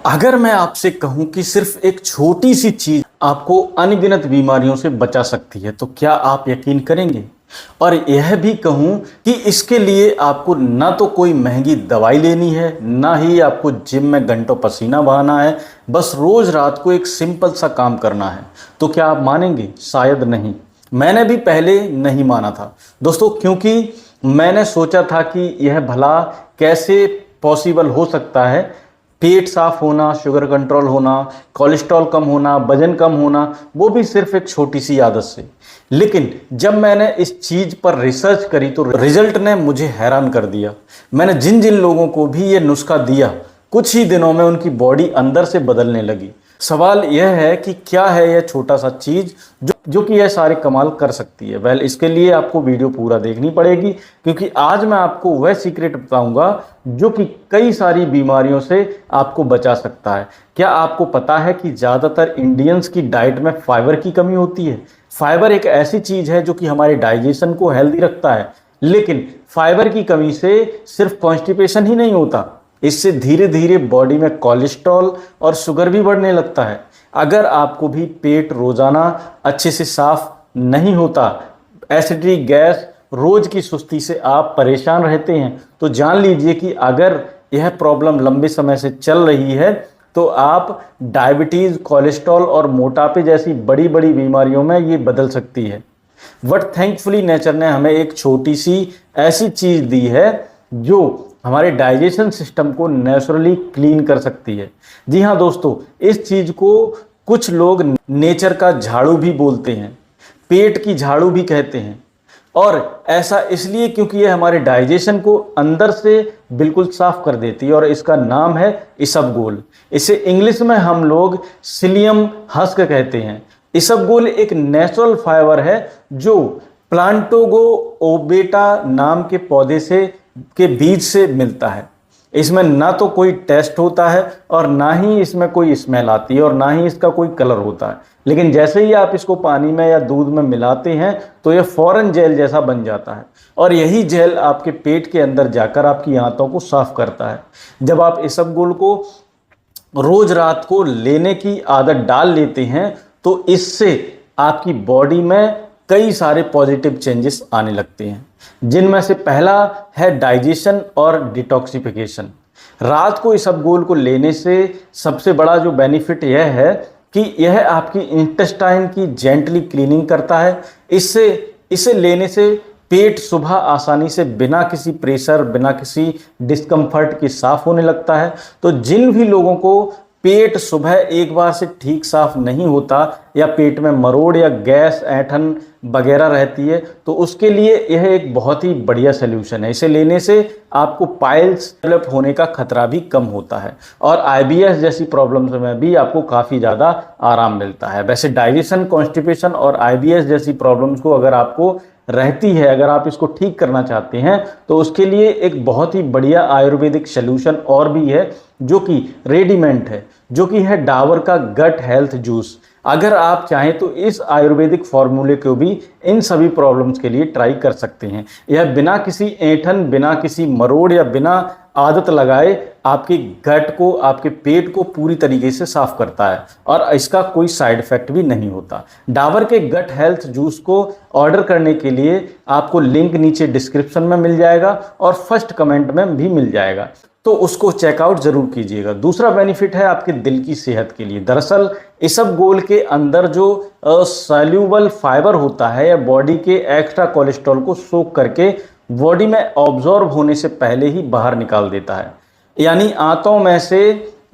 अगर मैं आपसे कहूं कि सिर्फ एक छोटी सी चीज आपको अनगिनत बीमारियों से बचा सकती है तो क्या आप यकीन करेंगे। और यह भी कहूं कि इसके लिए आपको ना तो कोई महंगी दवाई लेनी है, ना ही आपको जिम में घंटों पसीना बहाना है, बस रोज रात को एक सिंपल सा काम करना है। तो क्या आप मानेंगे? शायद नहीं। मैंने भी पहले नहीं माना था दोस्तों, क्योंकि मैंने सोचा था कि यह भला कैसे पॉसिबल हो सकता है। पेट साफ होना, शुगर कंट्रोल होना, कोलेस्ट्रॉल कम होना, वजन कम होना, वो भी सिर्फ एक छोटी सी आदत से। लेकिन जब मैंने इस चीज पर रिसर्च करी तो रिजल्ट ने मुझे हैरान कर दिया। मैंने जिन जिन लोगों को भी ये नुस्खा दिया, कुछ ही दिनों में उनकी बॉडी अंदर से बदलने लगी। सवाल यह है कि क्या है यह छोटा सा चीज जो कि यह सारे कमाल कर सकती है। वेल, इसके लिए आपको वीडियो पूरा देखनी पड़ेगी, क्योंकि आज मैं आपको वह सीक्रेट बताऊंगा जो कि कई सारी बीमारियों से आपको बचा सकता है। क्या आपको पता है कि ज़्यादातर इंडियंस की डाइट में फाइबर की कमी होती है? फाइबर एक ऐसी चीज है जो कि हमारे डाइजेशन को हेल्दी रखता है, लेकिन फाइबर की कमी से सिर्फ कॉन्स्टिपेशन ही नहीं होता, इससे धीरे धीरे बॉडी में कोलेस्ट्रॉल और शुगर भी बढ़ने लगता है। अगर आपको भी पेट रोजाना अच्छे से साफ नहीं होता, एसिडिटी, गैस, रोज की सुस्ती से आप परेशान रहते हैं, तो जान लीजिए कि अगर यह प्रॉब्लम लंबे समय से चल रही है तो आप डायबिटीज, कोलेस्ट्रॉल और मोटापे जैसी बड़ी बड़ी बीमारियों में ये बदल सकती है। बट थैंकफुली नेचर ने हमें एक छोटी सी ऐसी चीज दी है जो हमारे डाइजेशन सिस्टम को नेचुरली क्लीन कर सकती है। जी हाँ दोस्तों, इस चीज को कुछ लोग नेचर का झाड़ू भी बोलते हैं, पेट की झाड़ू भी कहते हैं। और ऐसा इसलिए क्योंकि ये हमारे डाइजेशन को अंदर से बिल्कुल साफ कर देती है, और इसका नाम है इसबगोल। इसे इंग्लिश में हम लोग सिलियम हस्क कहते हैं। इसबगोल एक नेचुरल फाइबर है जो प्लांटोगो ओबेटा नाम के पौधे से के बीज से मिलता है। इसमें ना तो कोई टेस्ट होता है और ना ही इसमें कोई स्मेल आती है और ना ही इसका कोई कलर होता है, लेकिन जैसे ही आप इसको पानी में या दूध में मिलाते हैं तो यह फौरन जेल जैसा बन जाता है, और यही जेल आपके पेट के अंदर जाकर आपकी आंतों को साफ करता है। जब आप इसबगोल को रोज रात को लेने की आदत डाल लेते हैं तो इससे आपकी बॉडी में कई सारे पॉजिटिव चेंजेस आने लगते हैं, जिनमें से पहला है डाइजेशन और डिटॉक्सिफिकेशन। रात को इसबगोल को लेने से सबसे बड़ा जो बेनिफिट यह है कि यह आपकी इंटेस्टाइन की जेंटली क्लीनिंग करता है। इसे लेने से पेट सुबह आसानी से बिना किसी प्रेशर, बिना किसी डिस्कम्फर्ट के साफ होने लगता है। तो जिन भी लोगों को पेट सुबह एक बार से ठीक साफ नहीं होता, या पेट में मरोड़ या गैस, ऐंठन वगैरह रहती है, तो उसके लिए यह एक बहुत ही बढ़िया सलूशन है। इसे लेने से आपको पाइल्स डेवलप होने का खतरा भी कम होता है, और आईबीएस जैसी प्रॉब्लम्स में भी आपको काफ़ी ज़्यादा आराम मिलता है। वैसे डाइजेशन, कॉन्स्टिपेशन और आईबीएस जैसी प्रॉब्लम्स को अगर आपको रहती है, अगर आप इसको ठीक करना चाहते हैं, तो उसके लिए एक बहुत ही बढ़िया आयुर्वेदिक सलूशन और भी है जो कि रेडीमेड है, जो कि है डाबर का गट हेल्थ जूस। अगर आप चाहें तो इस आयुर्वेदिक फॉर्मूले को भी इन सभी प्रॉब्लम्स के लिए ट्राई कर सकते हैं। यह बिना किसी ऐंठन, बिना किसी मरोड़ या बिना आदत लगाए आपके गट को, आपके पेट को पूरी तरीके से साफ करता है, और इसका कोई साइड इफेक्ट भी नहीं होता। डाबर के गट हेल्थ जूस को ऑर्डर करने के लिए आपको लिंक नीचे डिस्क्रिप्शन में मिल जाएगा और फर्स्ट कमेंट में भी मिल जाएगा, तो उसको चेकआउट जरूर कीजिएगा। दूसरा बेनिफिट है आपके दिल की सेहत के लिए। दरअसल इसबगोल के अंदर जो सॉल्यूबल फाइबर होता है, या बॉडी के एक्स्ट्रा कोलेस्ट्रॉल को सोख करके बॉडी में ऑब्जॉर्ब होने से पहले ही बाहर निकाल देता है, यानी आंतों में से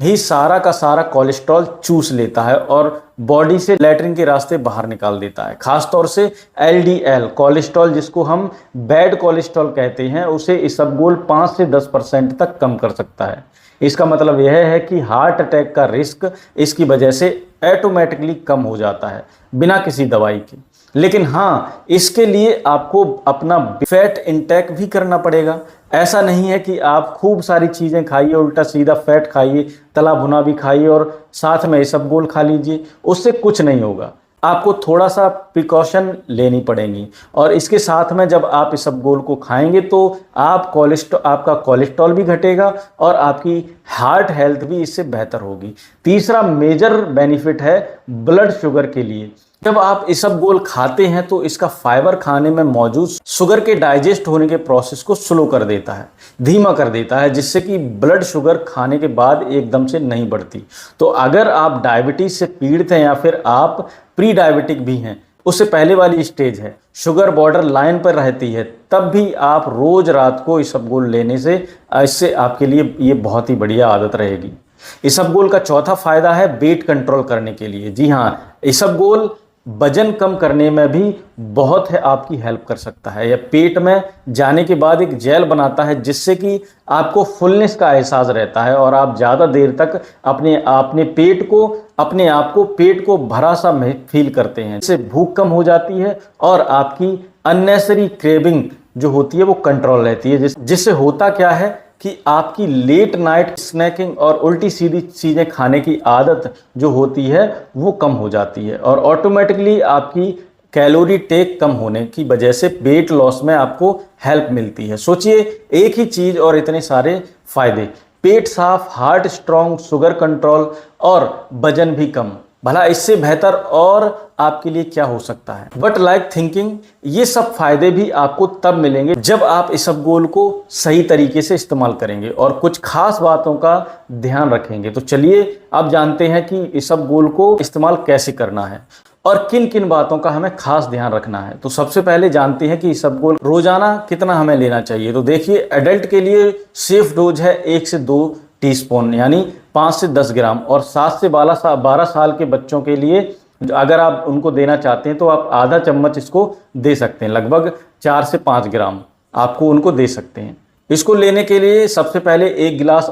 ही सारा का सारा कोलेस्ट्रॉल चूस लेता है और बॉडी से लैट्रिन के रास्ते बाहर निकाल देता है। खासतौर से एलडीएल कोलेस्ट्रॉल, जिसको हम बैड कोलेस्ट्रॉल कहते हैं, उसे इसबगोल 5 से 10% तक कम कर सकता है। इसका मतलब यह है कि हार्ट अटैक का रिस्क इसकी वजह से ऑटोमेटिकली कम हो जाता है बिना किसी दवाई के। लेकिन हाँ, इसके लिए आपको अपना फैट इंटेक भी करना पड़ेगा। ऐसा नहीं है कि आप खूब सारी चीज़ें खाइए, उल्टा सीधा फैट खाइए, तला भुना भी खाइए और साथ में इसबगोल खा लीजिए, उससे कुछ नहीं होगा। आपको थोड़ा सा प्रिकॉशन लेनी पड़ेंगी। और इसके साथ में जब आप इसबगोल को खाएंगे तो आपका कोलेस्ट्रॉल भी घटेगा और आपकी हार्ट हेल्थ भी इससे बेहतर होगी। तीसरा मेजर बेनिफिट है ब्लड शुगर के लिए। जब आप इसबगोल खाते हैं तो इसका फाइबर खाने में मौजूद शुगर के डाइजेस्ट होने के प्रोसेस को स्लो कर देता है, धीमा कर देता है, जिससे कि ब्लड शुगर खाने के बाद एकदम से नहीं बढ़ती। तो अगर आप डायबिटीज से पीड़ित हैं या फिर आप प्री डायबिटिक भी हैं, उससे पहले वाली स्टेज है, शुगर बॉर्डर लाइन पर रहती है, तब भी आप रोज रात को इसबगोल लेने से इससे आपके लिए ये बहुत ही बढ़िया आदत रहेगी। इसबगोल का चौथा फायदा है वेट कंट्रोल करने के लिए। जी हाँ, इसबगोल वजन कम करने में भी बहुत है आपकी हेल्प कर सकता है। यह पेट में जाने के बाद एक जेल बनाता है, जिससे कि आपको फुलनेस का एहसास रहता है और आप ज़्यादा देर तक अपने पेट को भरा सा फील करते हैं। इससे भूख कम हो जाती है और आपकी अननेसेसरी क्रेविंग जो होती है वो कंट्रोल रहती है, जिससे होता क्या है कि आपकी लेट नाइट स्नैकिंग और उल्टी सीधी चीज़ें खाने की आदत जो होती है वो कम हो जाती है और ऑटोमेटिकली आपकी कैलोरी टेक कम होने की वजह से वेट लॉस में आपको हेल्प मिलती है। सोचिए, एक ही चीज़ और इतने सारे फायदे, पेट साफ, हार्ट स्ट्रॉन्ग, शुगर कंट्रोल और वजन भी कम। भला इससे बेहतर और आपके लिए क्या हो सकता है। बट लाइक थिंकिंग, ये सब फायदे भी आपको तब मिलेंगे जब आप इसबगोल को सही तरीके से इस्तेमाल करेंगे और कुछ खास बातों का ध्यान रखेंगे। तो चलिए अब जानते हैं कि इसबगोल को इस्तेमाल कैसे करना है और किन किन बातों का हमें खास ध्यान रखना है। तो सबसे पहले जानते हैं कि इसबगोल रोजाना कितना हमें लेना चाहिए। तो देखिए, एडल्ट के लिए सेफ डोज है 1 से 2 टीस्पून यानी 5 से 10 ग्राम, और 7 से 12 साल के बच्चों के लिए अगर आप उनको देना चाहते हैं तो आप आधा चम्मच इसको दे सकते हैं, लगभग 4 से 5 ग्राम आपको उनको दे सकते हैं। इसको लेने के लिए सबसे पहले 1 गिलास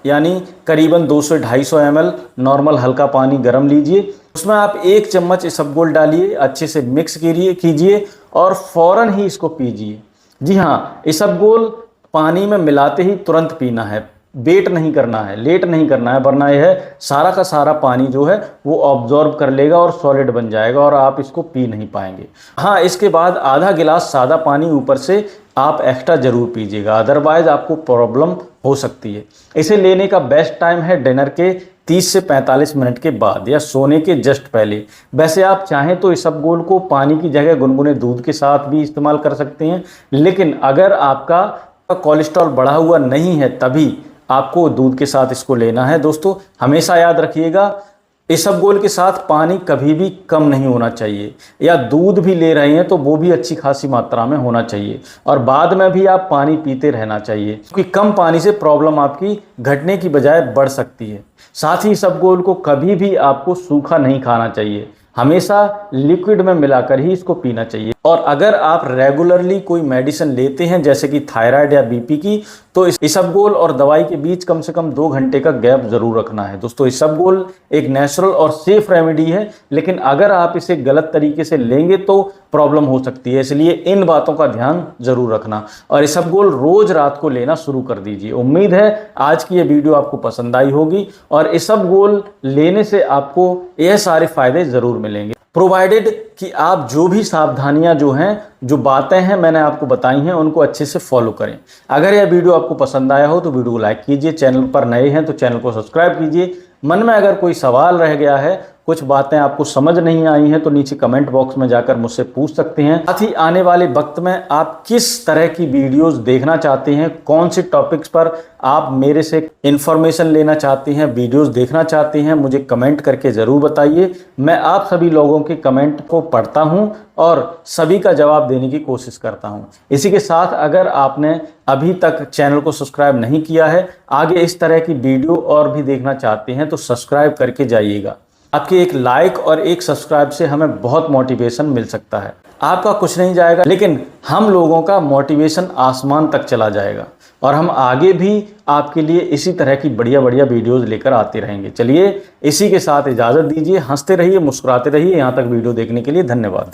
यानी करीबन 200 से 250 ml नॉर्मल हल्का पानी गर्म लीजिए। उसमें आप 1 चम्मच इसबगोल डालिए, अच्छे से मिक्स कीजिए और फौरन ही इसको पीजिए। जी हाँ, इसबगोल पानी में मिलाते ही तुरंत पीना है, वेट नहीं करना है, लेट नहीं करना है, वरना यह सारा का सारा पानी जो है वो ऑब्जॉर्ब कर लेगा और सॉलिड बन जाएगा और आप इसको पी नहीं पाएंगे। हाँ, इसके बाद आधा गिलास सादा पानी ऊपर से आप एक्स्ट्रा ज़रूर पीजिएगा, अदरवाइज आपको प्रॉब्लम हो सकती है। इसे लेने का बेस्ट टाइम है डिनर के 30 से 45 मिनट के बाद या सोने के जस्ट पहले। वैसे आप चाहें तो इसबगोल को पानी की जगह गुनगुने दूध के साथ भी इस्तेमाल कर सकते हैं, लेकिन अगर आपका कोलेस्ट्रॉल बढ़ा हुआ नहीं है तभी आपको दूध के साथ इसको लेना है। दोस्तों, हमेशा याद रखिएगा, इसबगोल के साथ पानी कभी भी कम नहीं होना चाहिए, या दूध भी ले रहे हैं तो वो भी अच्छी खासी मात्रा में होना चाहिए और बाद में भी आप पानी पीते रहना चाहिए, क्योंकि कम पानी से प्रॉब्लम आपकी घटने की बजाय बढ़ सकती है। साथ ही इसबगोल को कभी भी आपको सूखा नहीं खाना चाहिए, हमेशा लिक्विड में मिलाकर ही इसको पीना चाहिए। और अगर आप रेगुलरली कोई मेडिसिन लेते हैं जैसे कि थायराइड या बीपी की, तो इसबगोल और दवाई के बीच कम से कम 2 घंटे का गैप जरूर रखना है। दोस्तों, इसबगोल एक नेचुरल और सेफ रेमेडी है, लेकिन अगर आप इसे गलत तरीके से लेंगे तो प्रॉब्लम हो सकती है, इसलिए इन बातों का ध्यान जरूर रखना और इसबगोल रोज रात को लेना शुरू कर दीजिए। उम्मीद है आज की ये वीडियो आपको पसंद आई होगी और इसबगोल लेने से आपको यह सारे फायदे जरूर मिलेंगे, प्रोवाइडेड कि आप जो भी सावधानियां जो हैं, जो बातें हैं मैंने आपको बताई हैं, उनको अच्छे से फॉलो करें। अगर यह वीडियो आपको पसंद आया हो तो वीडियो को लाइक कीजिए, चैनल पर नए हैं तो चैनल को सब्सक्राइब कीजिए। मन में अगर कोई सवाल रह गया है, कुछ बातें आपको समझ नहीं आई हैं, तो नीचे कमेंट बॉक्स में जाकर मुझसे पूछ सकते हैं। साथ ही आने वाले वक्त में आप किस तरह की वीडियोस देखना चाहते हैं, कौन से टॉपिक्स पर आप मेरे से इंफॉर्मेशन लेना चाहते हैं, वीडियोस देखना चाहते हैं, मुझे कमेंट करके ज़रूर बताइए। मैं आप सभी लोगों के कमेंट को पढ़ता हूं और सभी का जवाब देने की कोशिश करता हूं। इसी के साथ अगर आपने अभी तक चैनल को सब्सक्राइब नहीं किया है, आगे इस तरह की वीडियो और भी देखना चाहते हैं तो सब्सक्राइब करके जाइएगा। आपके एक लाइक और एक सब्सक्राइब से हमें बहुत मोटिवेशन मिल सकता है। आपका कुछ नहीं जाएगा, लेकिन हम लोगों का मोटिवेशन आसमान तक चला जाएगा और हम आगे भी आपके लिए इसी तरह की बढ़िया बढ़िया वीडियोस लेकर आते रहेंगे। चलिए, इसी के साथ इजाज़त दीजिए। हंसते रहिए, मुस्कुराते रहिए। यहाँ तक वीडियो देखने के लिए धन्यवाद।